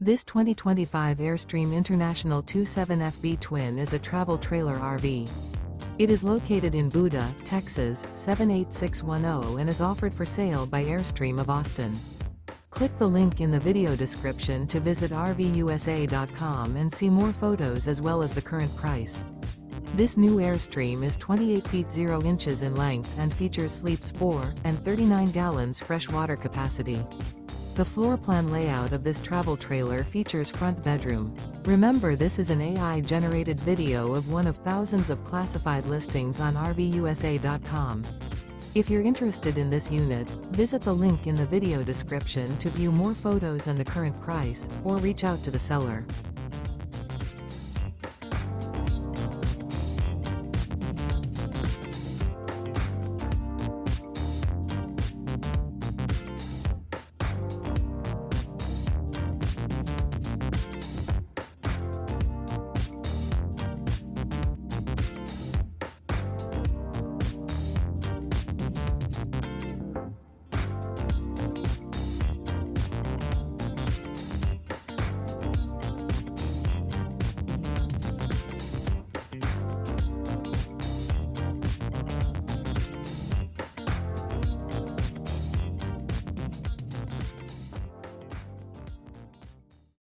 This 2025 Airstream International 27FB Twin is a travel trailer RV. It is located in Buda, Texas, 78610 and is offered for sale by Airstream of Austin. Click the link in the video description to visit RVUSA.com and see more photos as well as the current price. This new Airstream is 28 feet 0 inches in length and features sleeps 4 and 39 gallons fresh water capacity. The floor plan layout of this travel trailer features front bedroom. Remember, this is an AI-generated video of one of thousands of classified listings on RVUSA.com. If you're interested in this unit, visit the link in the video description to view more photos and the current price, or reach out to the seller.